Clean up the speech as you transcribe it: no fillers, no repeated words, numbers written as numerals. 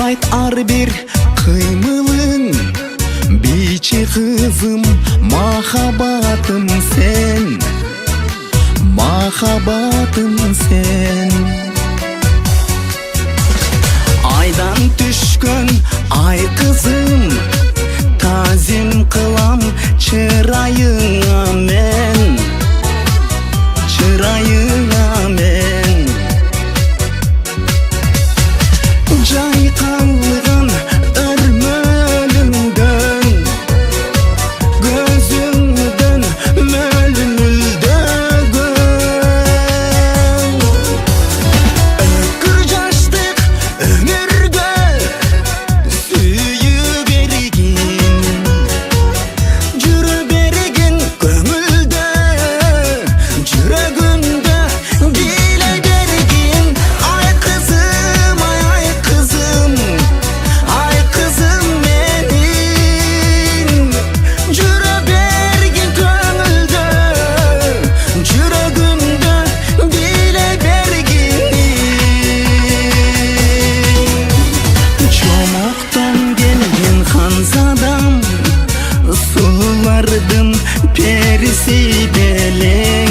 Айт ар бир кыймылың, бичи кызым, махаббатым сен, махаббатым сен. Айдан түшкөн ай кызым, тазим кылам чырайыңа мен, чырайыңа мен. Жайкалган өрмөлүңдөн, көзүңдөн мөлмүлдөгөн. Өкүр жаштык өмүргө сүйүү бергин, жүрө бергин көңүлдө, жүрөгүндө биле бергин. Ай кызым, ай кызым, ай кызым менин, жүрө бергин көңүлдө, жүрөгүндө биле бергин. Чомоктон келген ханзадам, сулуулардын периси беле.